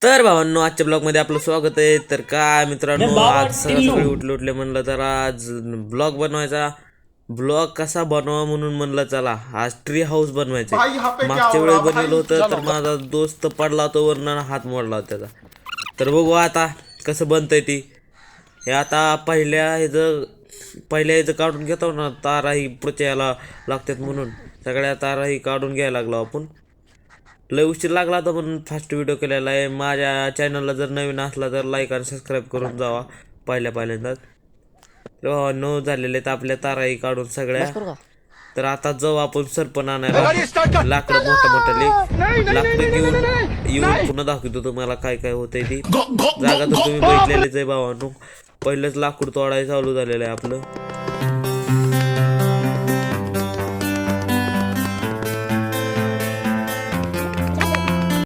तर भावांनो, आजच्या ब्लॉग मध्ये आपलं स्वागत आहे. तर काय मित्रांनो, आज सकाळी उठले म्हणलं तर आज ब्लॉग बनवायचा. ब्लॉग कसा बनवा म्हणून म्हणलं चला आज ट्री हाऊस बनवायचं. मागच्या वेळेस बनवलं होतं तर माझा दोस्त पडला होता वरनं, हात मोडला होता त्याचा. तर बघू आता कसं बनतंय ती. हे आता पहिल्या ह्याचं काढून घेतो ना, ताराही पुढच्या याला लागतात म्हणून सगळ्या ताराही काढून घ्यायला लागलो आपण. लय उशीर लागला होता म्हणून फास्ट व्हिडिओ केलेला आहे. माझ्या चॅनलला जर नवीन असला तर लाईक आणि सबस्क्राईब करून जावा पहिल्यांदाच. तर नो झालेले तर आपल्या ताराही काढून सगळ्या. तर आता जाऊ आपण सरपण आणायला. लाकडं मोठ्याले लाकडं घेऊन येऊन पुन्हा दाखवतो तुम्हाला काय काय होतंय ती जागा. तर तुम्ही बघितलेलीच आहे भावांनो. पहिलंच लाकूड तोडायला चालू झालेलं आहे आपलं.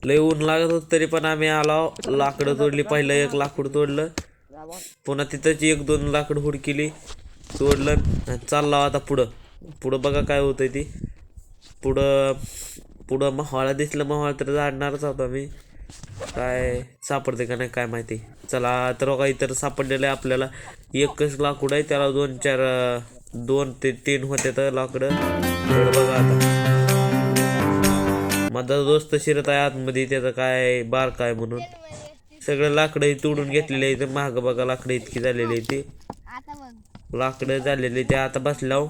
लय ऊन लागत होत तरी पण आम्ही आलो. लाकडं तोडली. पहिलं एक लाकूड तोडलं, पुन्हा तिथंच एक दोन लाकड हुडकिली, तोडलं आणि चालला आता पुढं बघा काय होतंय ती. पुढं महाळा दिसलं. महाळ तर जाणणारच होता मी. काय सापडते का नाही काय माहिती. चला तर बघा, इतर सापडलेलं आहे आपल्याला. एकच लाकूड आहे, त्याला 2 ते 3 होते तर लाकडं. बघा आता माझा दोस्त शिरत आहे आतमध्ये, त्याचं काय बार काय म्हणून. सगळं लाकडं तोडून घेतलेले आहे. महाग बघा लाकडं इतकी झालेली आहे. ते लाकडं झालेले ते आता बसलाव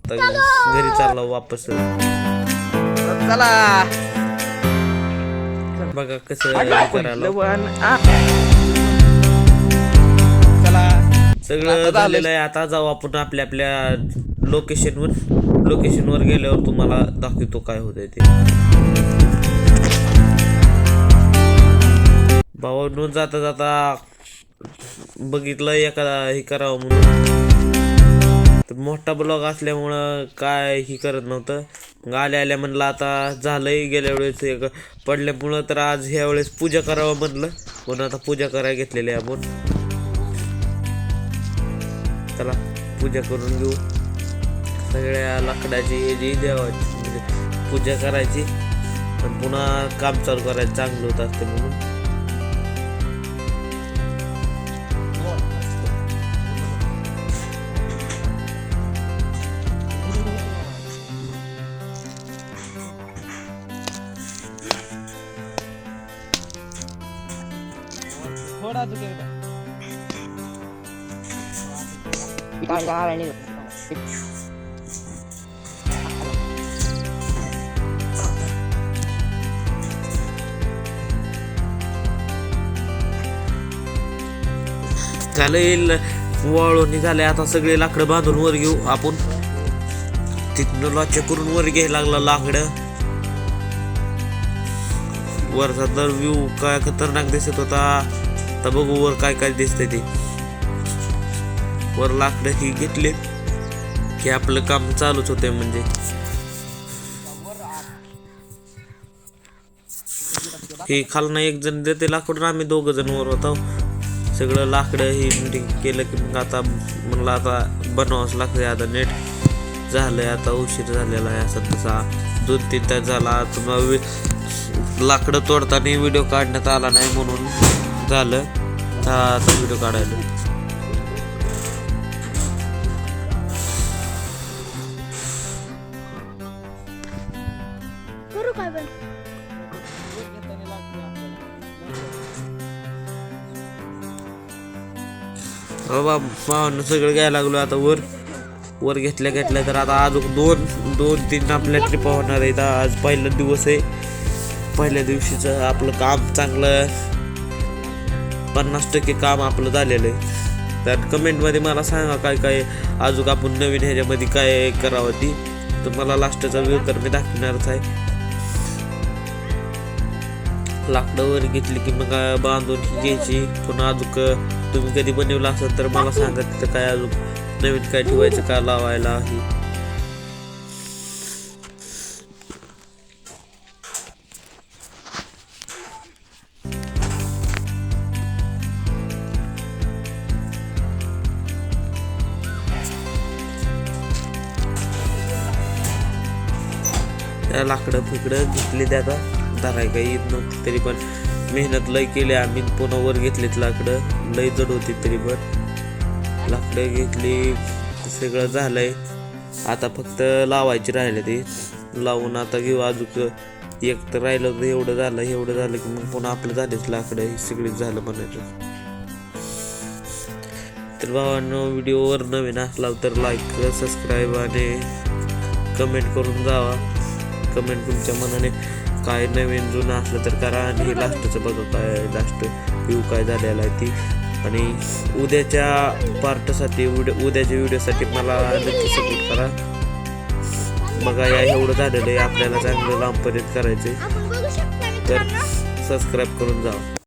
तर घरी चालला वापस. चला बघा कसं करायला. सगळं झालेलं आहे. आता जाऊ आपण आपल्या लोकेशनवर गेल्यावर तुम्हाला दाखवतो काय होतंय ते. भावांनो, जाता जाता बघितलं एखादा हे करावं म्हणून. तर मोठा ब्लॉग असल्यामुळं काय ही करत नव्हतं. मग आल्या म्हणलं आता झालंय. गेल्या वेळेस एक पडल्यामुळं तर आज ह्या वेळेस पूजा करावं म्हणलं. पण आता पूजा करायला घेतलेली आहे आपण. चला पूजा करून घेऊ. सगळ्या लाकडाची हे जी देवाची म्हणजे पूजा करायची आणि पुन्हा काम चालू करायचं चांगलं होत असते म्हणून. थोड़ा झालं वाळवणी झाले. आता सगळे लाकडं बांधून वर घेऊ आपण. तिथनं लॉच्या करून वर घ्यायला लागला लाकडं. वरचा तर व्ह्यू काय खतरनाक दिसत होता. तर बघू वर काय काय दिसतंय ते. वर लाकडं ही घेतले की आपलं काम चालूच होते. म्हणजे हे खालनं एक जण देते लाकूड, आम्ही 2 जण वर होतो. सगळं लाकडं ही केलं की मग आता म्हणलं आता बनवावंच लागतं. आता नेट झालंय. आता उशीर झालेला आहे. असं तसा 2-3 तास झाला. तुम्हाला लाकडं तोडताना व्हिडिओ काढण्यात आला नाही म्हणून झालं. आता व्हिडिओ काढायला करू काय पण. बाबा सगळं घ्यायला लागलो. आता वर घेतल्या तर आता अजून 2-3 आपल्या ट्रिपा होणार आहेत. आज पहिला दिवस आहे. पहिल्या दिवशीचं आपलं काम चांगलं 50% काम आपलं झालेलं आहे. तर कमेंटमध्ये मला सांगा काय काय अजून आपण नवीन ह्याच्यामध्ये काय करावं ती. तुम्हाला लास्टचा व्ह्यू तर मी दाखवणारच आहे. लाकडं वर घेतली की मग बांधून घ्यायची. पुन्हा अजून तुम्ही कधी बनवलं असेल तर मला सांगा. तिथं काय अजून नवीन काय ठेवायचं का लावायला ही. त्या लाकडं फिकडं घेतली. त्या आता धराय काही येत नव्हती तरी पण मेहनत लय केली आम्ही. पुन्हा वर घेतलीत लाकडं, लय जड होती तरी पण लाकडं घेतली. सगळं झालंय, आता फक्त लावायची राहिले ते. लावून आता घेऊ. अजून एक तर राहिलं तर एवढं झालं की मग पुन्हा आपलं झालेच लाकडं, हे सगळीच झालं म्हणायचं. तर भावांनो, व्हिडिओवर नवीन असला तर लाईक, सबस्क्राईब आणि कमेंट करून जावा. कमेंट तुमच्या मनाने काय नवीन जुनं असलं तर करा. आणि हे लास्टचं बघा, काय लास्ट व्ह्यू काय झालेला आहे ती. आणि उद्याच्या पार्टसाठी, उद्याच्या व्हिडिओसाठी मला नक्की सपोर्ट करा. बघा, या एवढं झालेलं आहे, आपल्याला चांगलं लांबपर्यंत करायचं, तर सबस्क्राईब करून जावा.